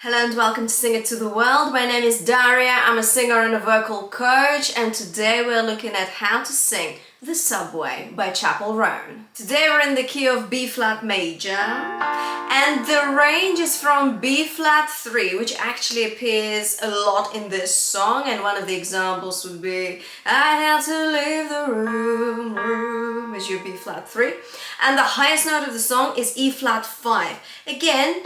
Hello and welcome to Sing It to the World. My name is Daria, I'm a singer and a vocal coach, and today we're looking at how to sing The Subway by Chappell Roan. Today we're in the key of B flat major, and the range is from B flat 3, which actually appears a lot in this song, and one of the examples would be I had to leave the room, is your B flat 3, and the highest note of the song is E flat 5. Again,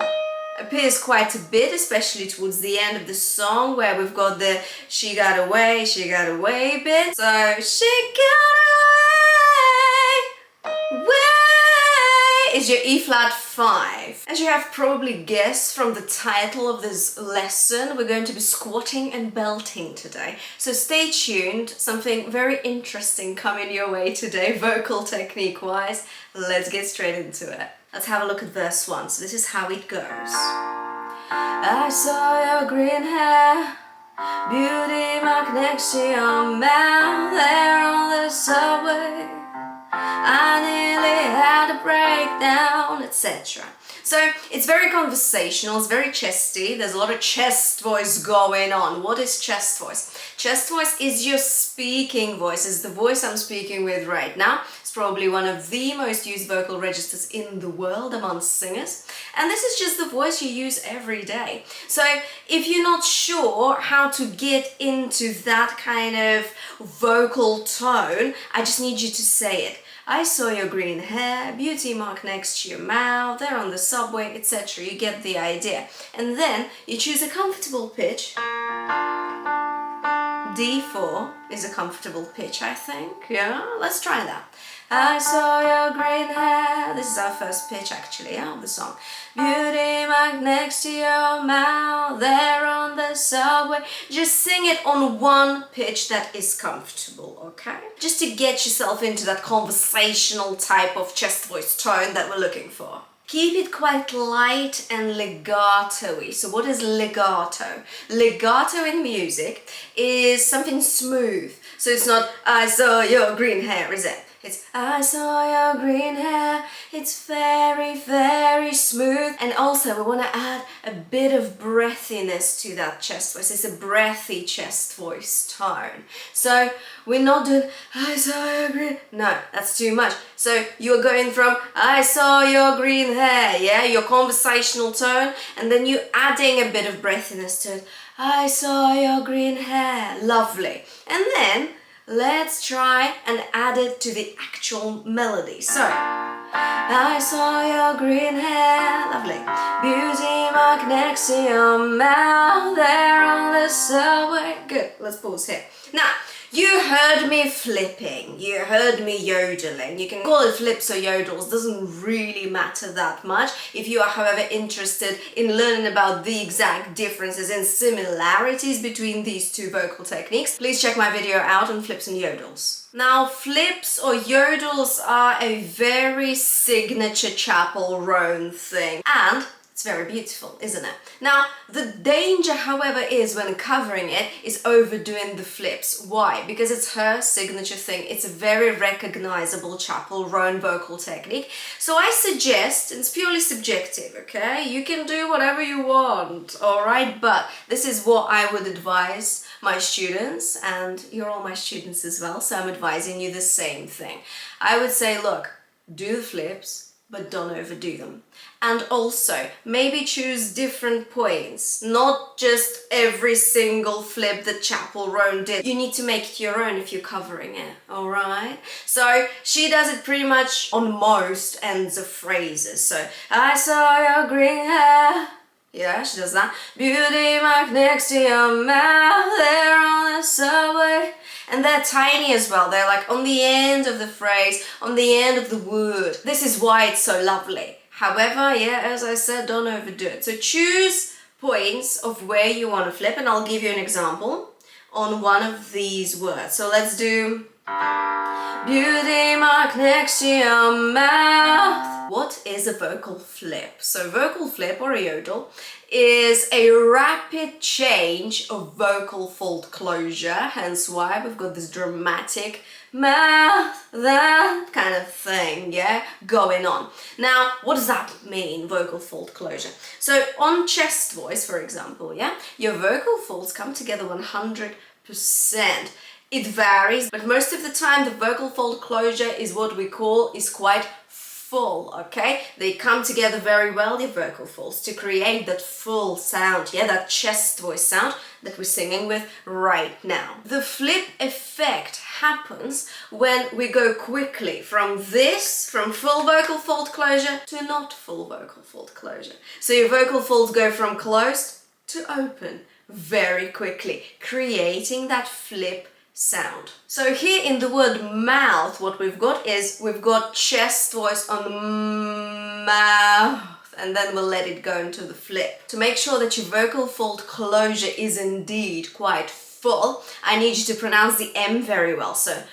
appears quite a bit, especially towards the end of the song where we've got the she got away bit. So she got away is your E flat 5. As you have probably guessed from the title of this lesson, we're going to be squatting and belting today. So stay tuned, something very interesting coming your way today, vocal technique wise. Let's get straight into it. Let's have a look at verse 1. So this is how it goes. I saw your green hair, beauty mark next to your mouth, there on the subway. I nearly had a breakdown, etc. So it's very conversational, it's very chesty, there's a lot of chest voice going on. What is chest voice? Chest voice is your speaking voice, it's the voice I'm speaking with right now. It's probably one of the most used vocal registers in the world amongst singers. And this is just the voice you use every day. So if you're not sure how to get into that kind of vocal tone, I just need you to say it. I saw your green hair, beauty mark next to your mouth, there on the subway, etc. You get the idea. And then you choose a comfortable pitch. D4 is a comfortable pitch, I think. Yeah, let's try that. I saw your green hair. This is our first pitch actually, of the song. Beauty mark next to your mouth, there on the subway. Just sing it on one pitch that is comfortable, okay? Just to get yourself into that conversational type of chest voice tone that we're looking for. Keep it quite light and legato-y. So what is legato? Legato in music is something smooth. So it's not, I saw your green hair, is it? It's, I saw your green hair. It's very, very smooth. And also we want to add a bit of breathiness to that chest voice. It's a breathy chest voice tone. So we're not doing, I saw your green, no, that's too much. So you're going from, I saw your green hair, yeah, your conversational tone, and then you're adding a bit of breathiness to it. I saw your green hair, lovely. And then let's try and add it to the actual melody. So, I saw your green hair, lovely. Beauty mark next to your mouth, there on the subway. Good, let's pause here. Now, you heard me flipping, you heard me yodeling. You can call it flips or yodels, doesn't really matter that much. If you are, however, interested in learning about the exact differences and similarities between these two vocal techniques, please check my video out on flips and yodels. Now, flips or yodels are a very signature Chappell Roan thing, and it's very beautiful, isn't it? Now, the danger, however, is when covering it is overdoing the flips. Why? Because it's her signature thing. It's a very recognizable Chappell Roan vocal technique. So I suggest, and it's purely subjective, okay? You can do whatever you want, all right? But this is what I would advise my students, and you're all my students as well, so I'm advising you the same thing. I would say, look, do the flips, but don't overdo them. And also, maybe choose different points, not just every single flip that Chappell Roan did. You need to make it your own if you're covering it, alright? So, she does it pretty much on most ends of phrases. So, I saw your green hair. Yeah, she does that. Beauty mark next to your mouth, there on the subway. And they're tiny as well. They're like on the end of the phrase, on the end of the word. This is why it's so lovely. However, yeah, as I said, don't overdo it. So choose points of where you want to flip, and I'll give you an example on one of these words. So let's do Beauty mark next to your mouth. What is a vocal flip? So vocal flip, or a yodel, is a rapid change of vocal fold closure, hence why we've got this dramatic mouth, that kind of thing, yeah, going on. Now, what does that mean, vocal fold closure? So on chest voice, for example, yeah, your vocal folds come together 100%. It varies, but most of the time the vocal fold closure is what we call is quite full, okay? They come together very well, your vocal folds, to create that full sound, yeah, that chest voice sound that we're singing with right now. The flip effect happens when we go quickly from full vocal fold closure to not full vocal fold closure. So your vocal folds go from closed to open very quickly, creating that flip sound. So here in the word mouth, what we've got is we've got chest voice on the mouth, and then we'll let it go into the flip. To make sure that your vocal fold closure is indeed quite full, I need you to pronounce the M very well. So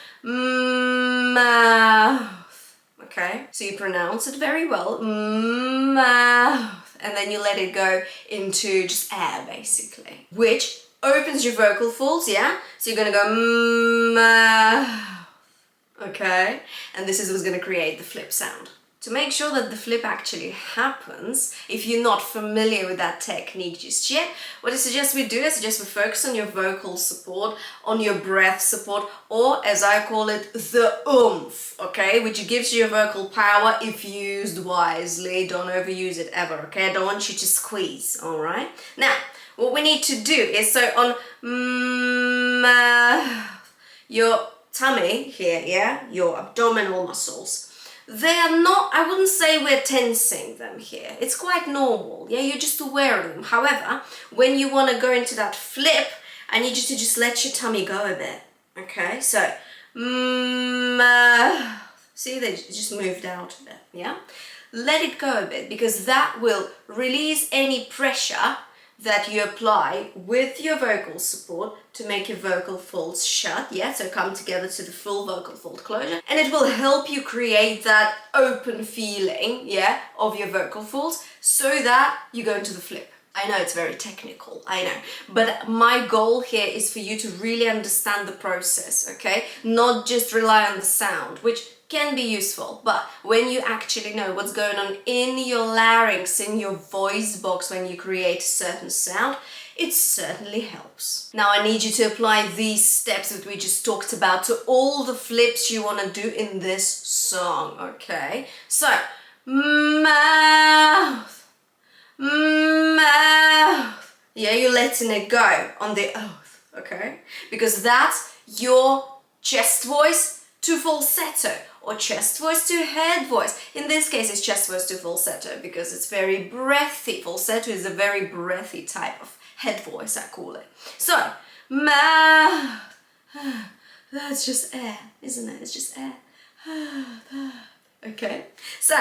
mouth. Okay, so you pronounce it very well, mouth, and then you let it go into just air basically, which opens your vocal folds, yeah? So you're gonna go mouth, okay? And this is what's gonna create the flip sound. To make sure that the flip actually happens, if you're not familiar with that technique just yet, what I suggest we do, I suggest we focus on your vocal support, on your breath support, or as I call it, the oomph, okay? Which gives you your vocal power if used wisely. Don't overuse it ever, okay? I don't want you to squeeze, all right? Now, what we need to do is, so on mouth, your tummy here, yeah, your abdominal muscles, they are not, I wouldn't say we're tensing them here. It's quite normal, yeah, you're just aware of them. However, when you want to go into that flip, I need you to just let your tummy go a bit, okay? So, mouth, see, they just moved out a bit, yeah? Let it go a bit, because that will release any pressure that you apply with your vocal support to make your vocal folds shut, yeah, so come together to the full vocal fold closure, and it will help you create that open feeling, yeah, of your vocal folds, so that you go into the flip. I know it's very technical, I know, but my goal here is for you to really understand the process, okay? Not just rely on the sound, which can be useful, but when you actually know what's going on in your larynx, in your voice box when you create a certain sound, it certainly helps. Now I need you to apply these steps that we just talked about to all the flips you want to do in this song, okay? So, mouth, mouth. Yeah, you're letting it go on the oath, okay? Because that's your chest voice to falsetto, or chest voice to head voice. In this case, it's chest voice to falsetto because it's very breathy. Falsetto is a very breathy type of head voice, I call it. So, mouth. That's just air, isn't it? It's just air. Okay. So,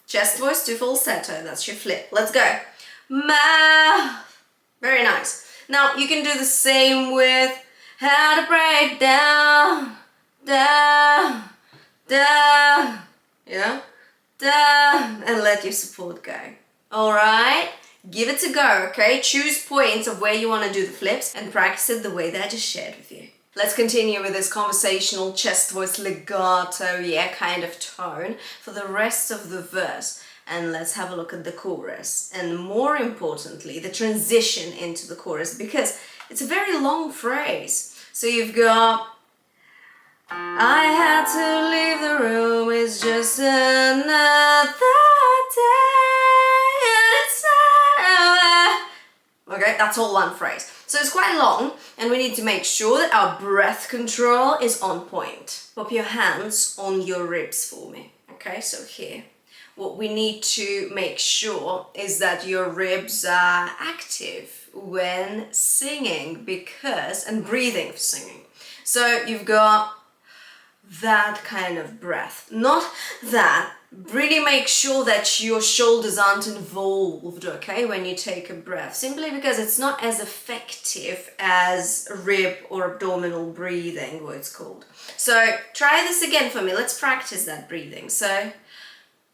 chest voice to falsetto. That's your flip. Let's go. Mouth. Very nice. Now, you can do the same with how to break down. Down, down, yeah, down, and let your support go. All right, give it a go, okay? Choose points of where you want to do the flips and practice it the way that I just shared with you. Let's continue with this conversational chest voice legato, yeah, kind of tone for the rest of the verse. And let's have a look at the chorus, and more importantly, the transition into the chorus, because it's a very long phrase. So you've got, I had to leave the room, it's just another day, it's over. Okay, that's all one phrase. So it's quite long, and we need to make sure that our breath control is on point. Pop your hands on your ribs for me. Okay, so here, what we need to make sure is that your ribs are active when singing, because, and breathing for singing. So you've got that kind of breath, not that really make sure that your shoulders aren't involved, okay, when you take a breath, simply because it's not as effective as rib or abdominal breathing, what it's called. So try this again for me. Let's practice that breathing. So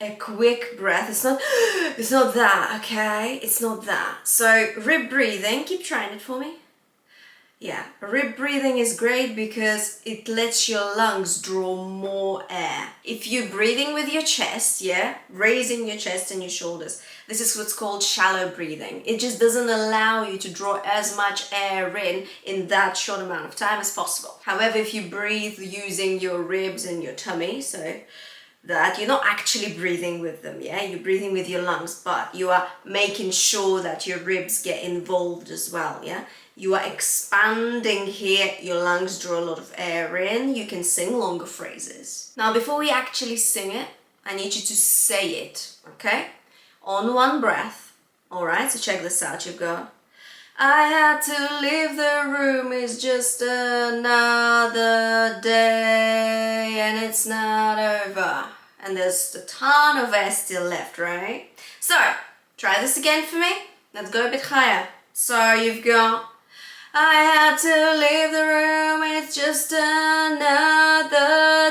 a quick breath. It's not that, okay? It's not that. So rib breathing, keep trying it for me. Yeah, rib breathing is great because it lets your lungs draw more air. If you're breathing with your chest, yeah, raising your chest and your shoulders, this is what's called shallow breathing. It just doesn't allow you to draw as much air in that short amount of time as possible. However, if you breathe using your ribs and your tummy, so that you're not actually breathing with them, yeah, you're breathing with your lungs, but you are making sure that your ribs get involved as well, yeah. You are expanding here, your lungs draw a lot of air in, you can sing longer phrases. Now, before we actually sing it, I need you to say it, okay? On one breath, all right? So check this out, you've got, I had to leave the room, it's just another day, and it's not over. And there's a ton of air still left, right? So, try this again for me. Let's go a bit higher. So you've got, I had to leave the room, it's just another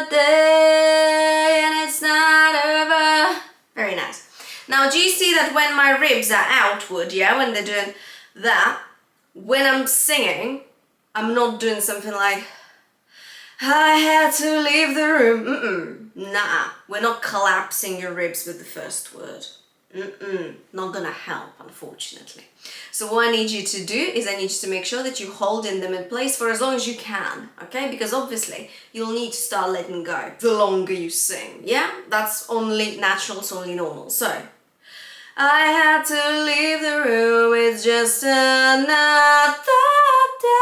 day, and it's not over. Very nice. Now, do you see that when my ribs are outward, yeah, when they're doing that, when I'm singing, I'm not doing something like, I had to leave the room. Nah, we're not collapsing your ribs with the first word. Not gonna help, unfortunately. So what I need you to do is I need you to make sure that you hold in them in place for as long as you can, okay? Because obviously you'll need to start letting go the longer you sing, yeah? That's only natural, it's only normal. So, I had to leave the room, it's just another day,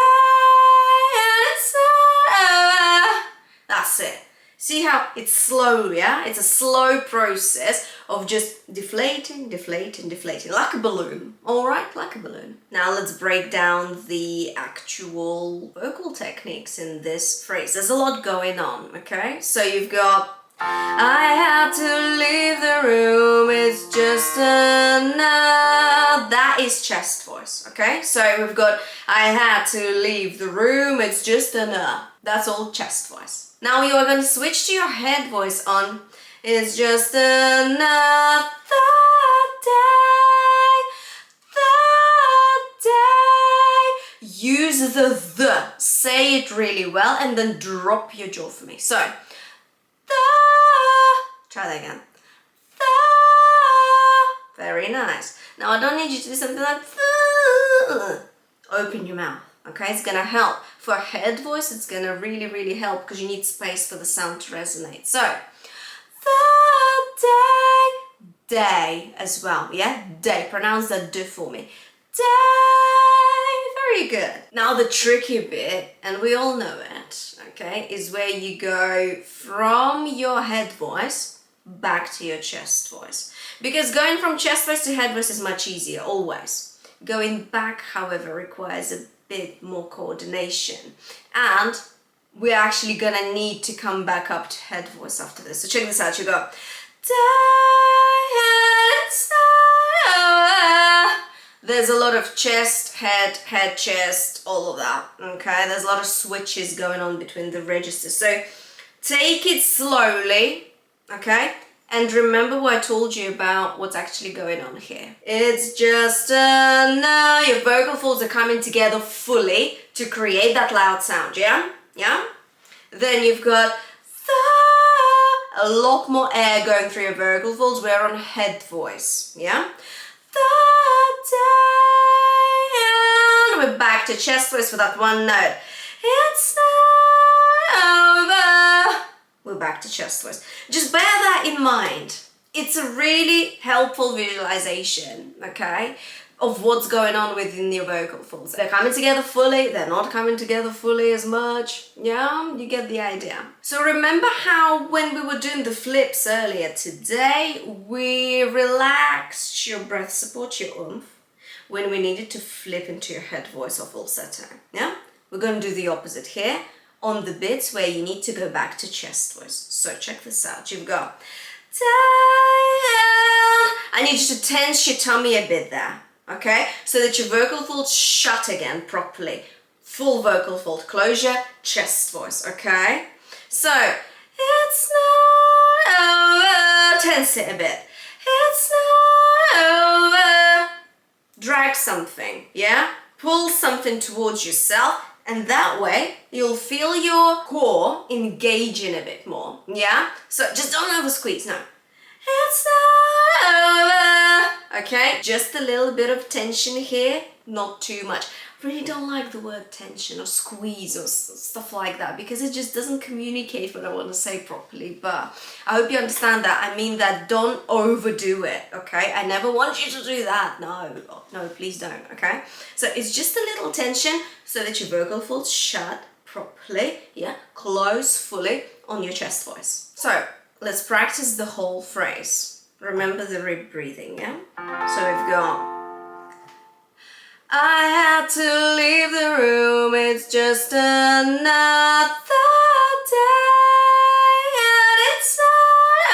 and it's not over. That's it. See how it's slow, yeah? It's a slow process of just deflating, like a balloon, all right? Like a balloon. Now let's break down the actual vocal techniques in this phrase. There's a lot going on, okay? So you've got, I had to leave the room, it's just another, that is chest voice, okay? So we've got, I had to leave the room, it's just another, that's all chest voice. Now you are going to switch to your head voice on, it's just another day. Use the, say it really well, and then drop your jaw for me. So, try that again. Very nice. Now I don't need you to do something like open your mouth, okay? It's gonna help. For a head voice, it's gonna really help because you need space for the sound to resonate. So, the day as well, yeah? Day, pronounce that D for me. Day, very good. Now the tricky bit, and we all know it, okay, is where you go from your head voice back to your chest voice. Because going from chest voice to head voice is much easier, always. Going back, however, requires a bit more coordination. And we're actually gonna need to come back up to head voice after this. So check this out, you go, there's a lot of chest, head, chest, all of that, okay? There's a lot of switches going on between the registers. So take it slowly, okay? And remember what I told you about what's actually going on here. It's just now your vocal folds are coming together fully to create that loud sound, yeah? Yeah? Then you've got a lot more air going through your vocal folds. We're on head voice, yeah? And we're back to chest voice for that one note. It's not over. We're back to chest voice. Just bear that in mind. It's a really helpful visualization, okay, of what's going on within your vocal folds. They're coming together fully, they're not coming together fully as much. Yeah, you get the idea. So remember how when we were doing the flips earlier today, we relaxed your breath support, your oomph, when we needed to flip into your head voice or falsetto. Yeah? We're going to do the opposite here on the bits where you need to go back to chest voice. So check this out. You've got I need you to tense your tummy a bit there, okay? So that your vocal folds shut again properly. Full vocal fold closure, chest voice, okay? So, it's not over. Tense it a bit. It's not over. Drag something, yeah? Pull something towards yourself, and that way you'll feel your core engaging a bit more, yeah? So just don't over squeeze, no. It's not over. Okay, just a little bit of tension here, not too much. I really don't like the word tension or squeeze or stuff like that because it just doesn't communicate what I want to say properly. But I hope you understand that. I mean that don't overdo it, okay? I never want you to do that. No, no, please don't, okay? So it's just a little tension so that your vocal folds shut properly, yeah? Close fully on your chest voice. So let's practice the whole phrase. Remember the rib breathing, yeah? So we've got, I had to leave the room, it's just another day and it's not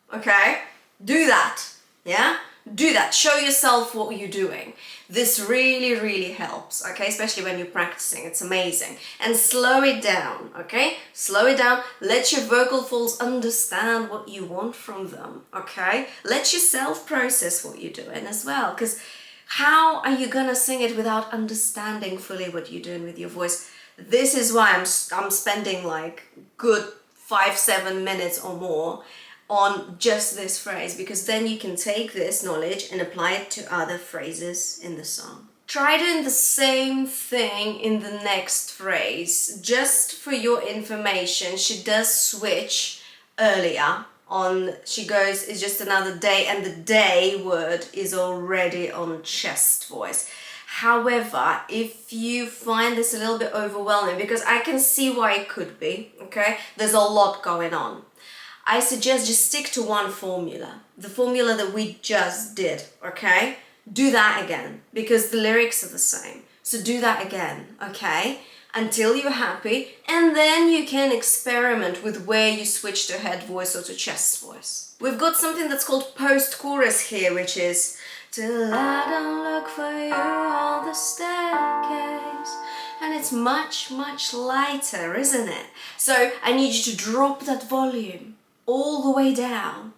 over. Okay? Do that, yeah? Do that. Show yourself what you're doing. This really, really helps, okay? Especially when you're practicing. It's amazing. And slow it down, okay? Slow it down. Let your vocal folds understand what you want from them, okay? Let yourself process what you're doing as well, because how are you gonna sing it without understanding fully what you're doing with your voice? This is why I'm spending like good 5-7 minutes or more on just this phrase, because then you can take this knowledge and apply it to other phrases in the song. Try doing the same thing in the next phrase. Just for your information, she does switch earlier on, she goes, it's just another day, and the day word is already on chest voice. However, if you find this a little bit overwhelming, because I can see why it could be, okay? There's a lot going on. I suggest just stick to one formula, the formula that we just did, okay? Do that again, because the lyrics are the same. So do that again, okay? Until you're happy, and then you can experiment with where you switch to head voice or to chest voice. We've got something that's called post-chorus here, which is till I don't look for you on the staircase. And it's much, much lighter, isn't it? So I need you to drop that volume all the way down.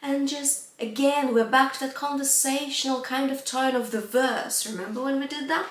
And just, again, we're back to that conversational kind of tone of the verse. Remember when we did that?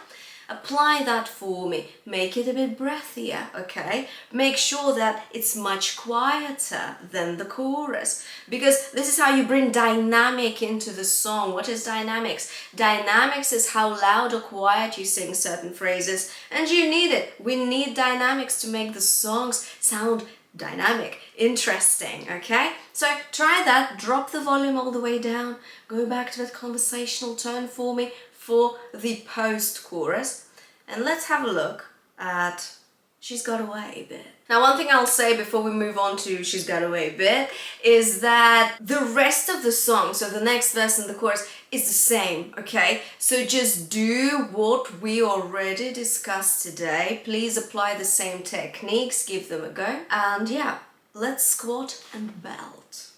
Apply that for me. Make it a bit breathier, okay? Make sure that it's much quieter than the chorus, because this is how you bring dynamic into the song. What is dynamics? Dynamics is how loud or quiet you sing certain phrases, and you need it. We need dynamics to make the songs sound dynamic, interesting, okay? So try that, drop the volume all the way down, go back to that conversational tone for me for the post-chorus, and let's have a look at She's Got Away a bit. Now, one thing I'll say before we move on to She's Got Away a bit is that the rest of the song, so the next verse and the chorus, is the same, okay? So just do what we already discussed today. Please apply the same techniques, give them a go. And yeah, let's squat and belt.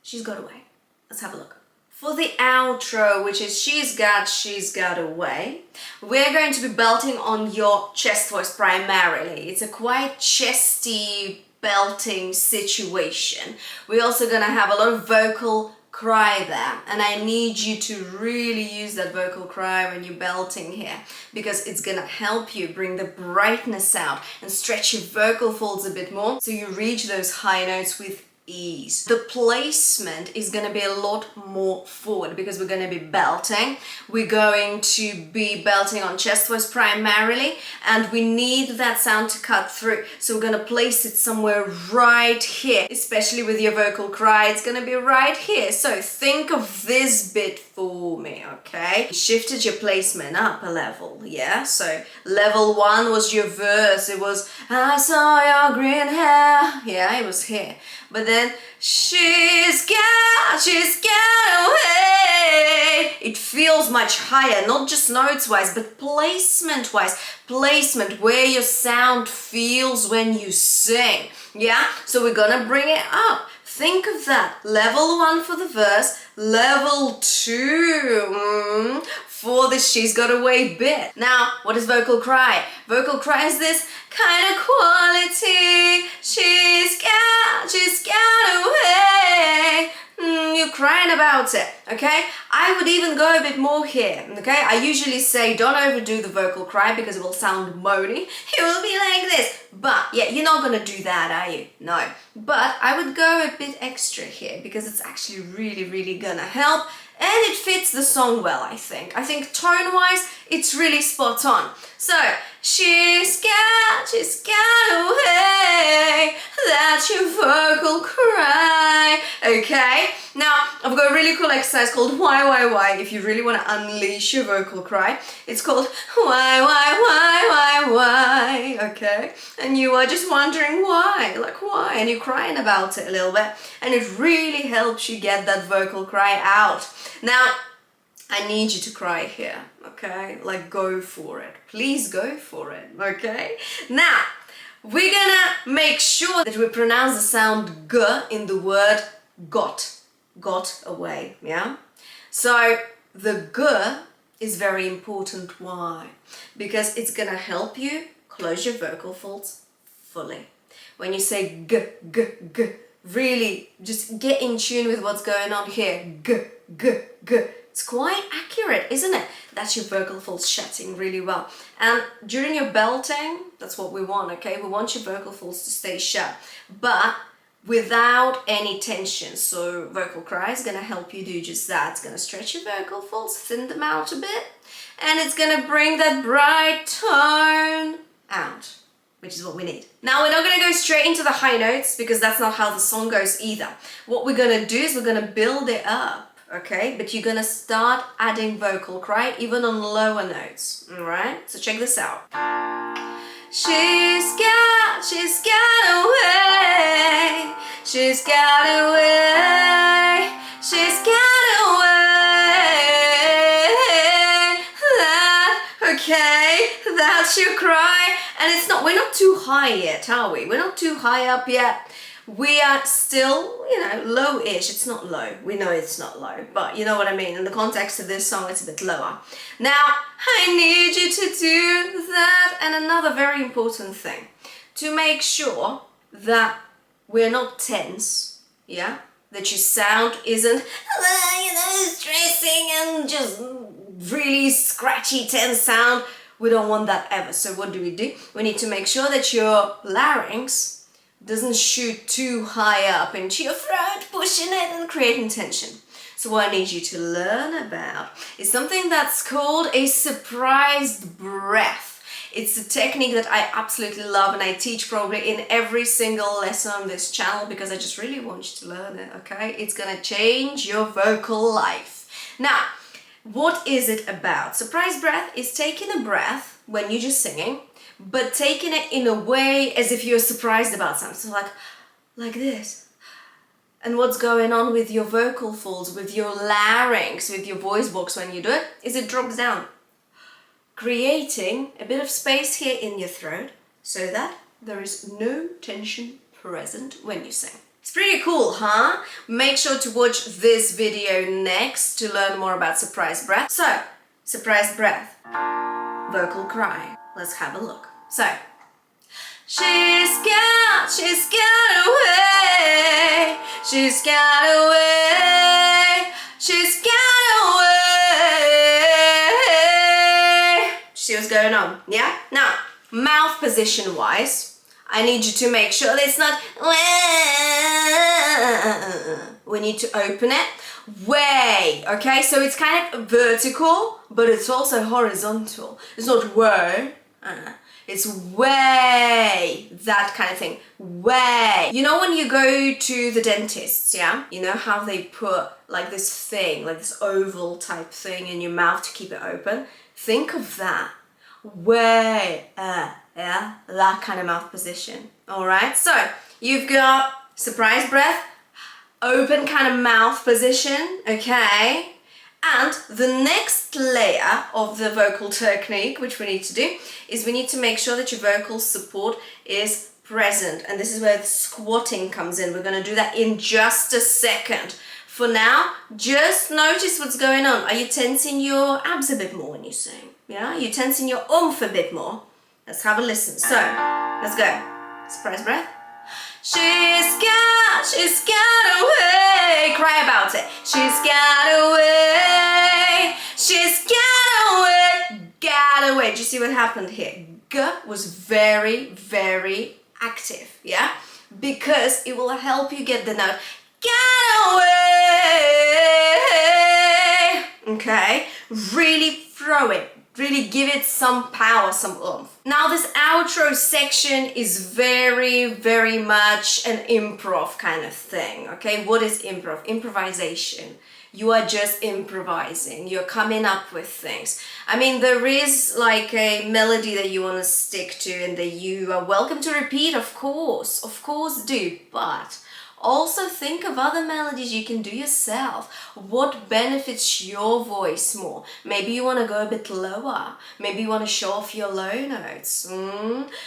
She's Got Away. Let's have a look. For the outro, which is She's Got Away, we're going to be belting on your chest voice primarily. It's a quite chesty belting situation. We're also going to have a lot of vocal cry there, and I need you to really use that vocal cry when you're belting here, because it's going to help you bring the brightness out and stretch your vocal folds a bit more so you reach those high notes with ease. The placement is going to be a lot more forward because we're going to be belting. We're going to be belting on chest voice primarily, and we need that sound to cut through. So we're going to place it somewhere right here, especially with your vocal cry. It's going to be right here. So think of this bit for me, okay? Shifted your placement up a level, yeah? So level 1 was your verse. It was, I saw your green hair. Yeah, it was here. But then she's got away. It feels much higher, not just notes wise, but placement wise. Placement, where your sound feels when you sing. Yeah, so we're gonna bring it up. Think of that. Level 1 for the verse, level 2 for the she's got away bit. Now, what is vocal cry? Vocal cry is this kind of quality. She's got away. You're crying about it, okay? I would even go a bit more here, okay? I usually say don't overdo the vocal cry because it will sound moany. It will be like this. But yeah, you're not gonna do that, are you? No. But I would go a bit extra here because it's actually really gonna help. And it fits the song well, I think. I think tone-wise, it's really spot on. So, she's got away, that's your vocal cry. Okay? Now, I've got a really cool exercise called why, if you really want to unleash your vocal cry. It's called why, okay? And you are just wondering why, like why, and you're crying about it a little bit. And it really helps you get that vocal cry out. Now, I need you to cry here, okay? Like, go for it. Please go for it, okay? Now, we're gonna make sure that we pronounce the sound G in the word got away, yeah? So, the G is very important. Why? Because it's gonna help you close your vocal folds fully. When you say G, really just get in tune with what's going on here. G. It's quite accurate, isn't it? That's your vocal folds shutting really well. And during your belting, that's what we want, okay? We want your vocal folds to stay shut, but without any tension. So vocal cry is gonna help you do just that. It's gonna stretch your vocal folds, thin them out a bit, and it's gonna bring that bright tone out, which is what we need. Now, we're not gonna go straight into the high notes because that's not how the song goes either. What we're gonna do is we're gonna build it up. Okay, but you're gonna start adding vocal cry even on lower notes, all right? So check this out. She's got away, she's got away, she's got away. Okay, that's your cry, and we're not too high yet, are we? We're not too high up yet. We are still, low-ish. It's not low. We know it's not low, but you know what I mean. In the context of this song, it's a bit lower. Now, I need you to do that. And another very important thing, to make sure that we're not tense, yeah? That your sound isn't, stressing and just really scratchy, tense sound. We don't want that ever. So what do? We need to make sure that your larynx doesn't shoot too high up into your throat, pushing it and creating tension. So what I need you to learn about is something that's called a surprised breath. It's a technique that I absolutely love and I teach probably in every single lesson on this channel because I just really want you to learn it, okay? It's gonna change your vocal life. Now, what is it about? Surprise breath is taking a breath when you're just singing, but taking it in a way as if you're surprised about something. So like this. And what's going on with your vocal folds, with your larynx, with your voice box when you do it, is it drops down, creating a bit of space here in your throat so that there is no tension present when you sing. It's pretty cool, huh? Make sure to watch this video next to learn more about surprise breath. So, surprise breath, vocal cry. Let's have a look. So, she's got away, she's got away, she's got away. See what's going on, yeah? Now, mouth position wise, I need you to make sure that it's not, we need to open it way, okay? So it's kind of vertical, but it's also horizontal. It's not way, it's way, that kind of thing, way. You know when you go to the dentist, yeah? You know how they put like this thing, like this oval type thing in your mouth to keep it open? Think of that, way, yeah? That kind of mouth position, all right? So you've got surprise breath, open kind of mouth position, okay? And the next layer of the vocal technique, which we need to do, is we need to make sure that your vocal support is present, and this is where the squatting comes in. We're going to do that in just a second. For now, just notice what's going on. Are you tensing your abs a bit more when you sing? Yeah, are you tensing your oomph a bit more? Let's have a listen. So, let's go. Surprise breath. She's got away. Cry about it. She's got away. She's got away. Do you see what happened here? G was very, very active, yeah? Because it will help you get the note. Get away. Okay? Really throw it. Really give it some power, some oomph. Now this outro section is very, very much an improv kind of thing, okay? What is improv? Improvisation. You are just improvising. You're coming up with things. I mean, there is like a melody that you want to stick to and that you are welcome to repeat, of course do, but also think of other melodies you can do yourself. What benefits your voice more? Maybe you want to go a bit lower. Maybe you want to show off your low notes.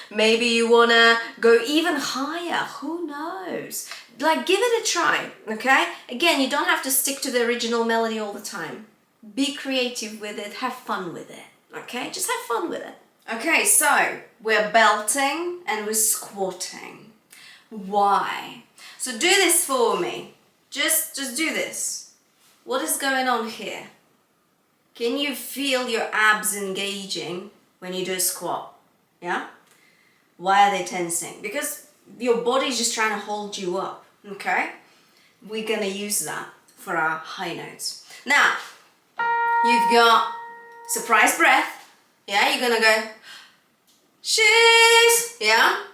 Maybe you want to go even higher. Who knows? Like, give it a try, okay? Again, you don't have to stick to the original melody all the time. Be creative with it. Have fun with it, okay? Just have fun with it. Okay, so we're belting and we're squatting. Why? So do this for me. Just do this. What is going on here? Can you feel your abs engaging when you do a squat? Yeah? Why are they tensing? Because your body's just trying to hold you up, okay? We're gonna use that for our high notes. Now, you've got surprise breath. Yeah, you're gonna go, she's, yeah?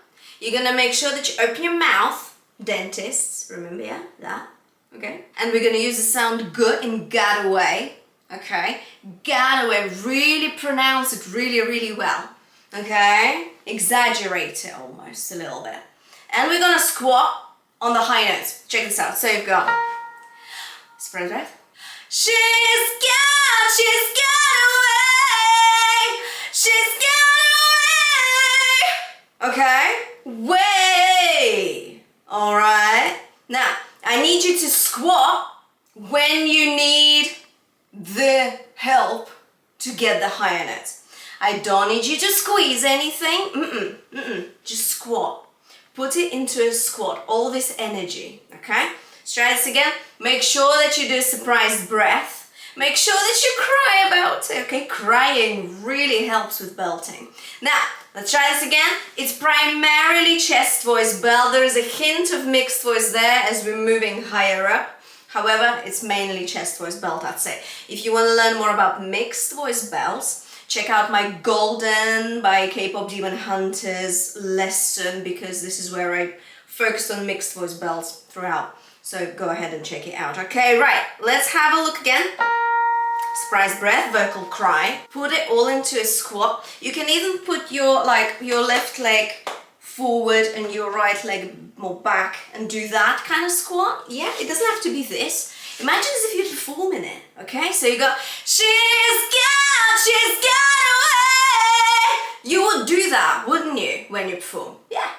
You're gonna make sure that you open your mouth. Dentists, remember, yeah, that, okay? And we're gonna use the sound g in got away, okay? Got away, really pronounce it really, really well, okay? Exaggerate it almost a little bit. And we're gonna squat on the high notes. Check this out. So you've got spread breath. She's got away. She's got away. Okay? Way. All right. Now, I need you to squat when you need the help to get the higher notes. I don't need you to squeeze anything. Just squat. Put it into a squat. All this energy. Okay? Let's try this again. Make sure that you do a surprise breath. Make sure that you cry about it. Okay? Crying really helps with belting. Now, let's try this again. It's primarily chest voice belt. There is a hint of mixed voice there as we're moving higher up. However, it's mainly chest voice belt, I'd say. If you want to learn more about mixed voice belts, check out my Golden by K-Pop Demon Hunters lesson, because this is where I focused on mixed voice belts throughout. So go ahead and check it out. Okay, right. Let's have a look again. Surprise breath, vocal cry. Put it all into a squat. You can even put your left leg forward and your right leg more back and do that kind of squat. Yeah, it doesn't have to be this. Imagine as if you're performing it, okay? So you go, she's got away. You would do that, wouldn't you, when you perform? Yeah,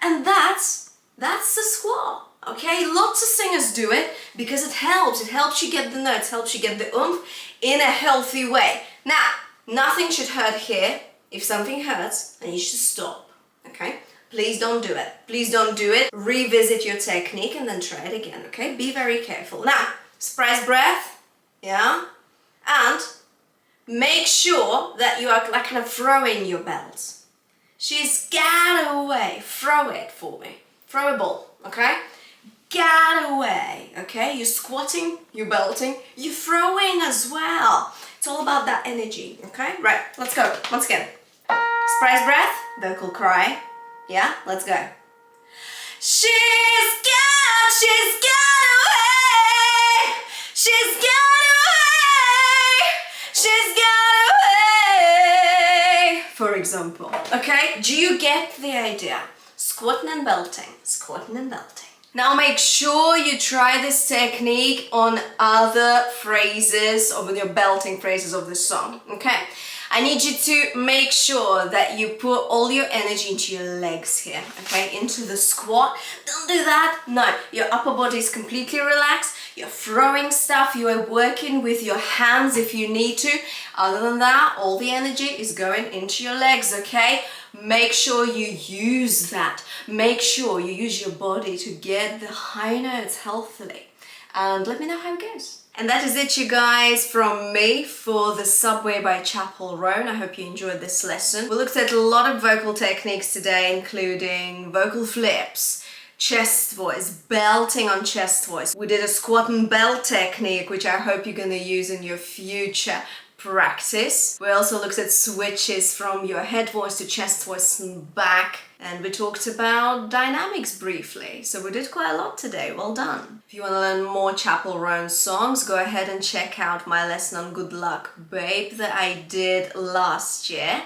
and that's the squat. Okay, lots of singers do it because it helps. It helps you get the notes, helps you get the oomph in a healthy way. Now, nothing should hurt here. If something hurts, then you should stop. Okay? Please don't do it. Please don't do it. Revisit your technique and then try it again. Okay? Be very careful. Now, surprise breath. Yeah? And make sure that you are like kind of throwing your belts. She's got away. Throw it for me. Throw a ball. Okay? Get away, okay? You're squatting, you're belting, you're throwing as well. It's all about that energy, okay? Right, let's go. Once again. Surprise breath, vocal cry. Yeah, let's go. She's got away. She's got away. For example, okay? Do you get the idea? Squatting and belting, squatting and belting. Now make sure you try this technique on other phrases, or with your belting phrases of the song, okay? I need you to make sure that you put all your energy into your legs here, okay? Into the squat. Don't do that. No, your upper body is completely relaxed. You're throwing stuff. You are working with your hands if you need to. Other than that, all the energy is going into your legs, okay? Make sure you use that. Make sure you use your body to get the high notes healthily. And let me know how it goes. And that is it, you guys, from me for the Subway by Chappell Roan. I hope you enjoyed this lesson. We looked at a lot of vocal techniques today, including vocal flips, chest voice, belting on chest voice. We did a squat and belt technique, which I hope you're going to use in your future practice. We also looked at switches from your head voice to chest voice and back, and we talked about dynamics briefly. So we did quite a lot today. Well done. If you want to learn more Chappell Roan songs, go ahead and check out my lesson on Good Luck Babe that I did last year.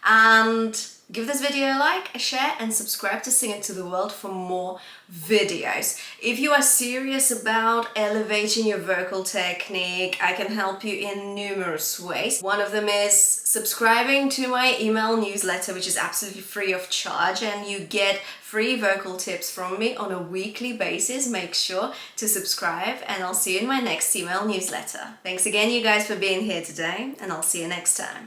And give this video a like, a share, and subscribe to Sing It to the World for more videos. If you are serious about elevating your vocal technique, I can help you in numerous ways. One of them is subscribing to my email newsletter, which is absolutely free of charge, and you get free vocal tips from me on a weekly basis. Make sure to subscribe, and I'll see you in my next email newsletter. Thanks again, you guys, for being here today, and I'll see you next time.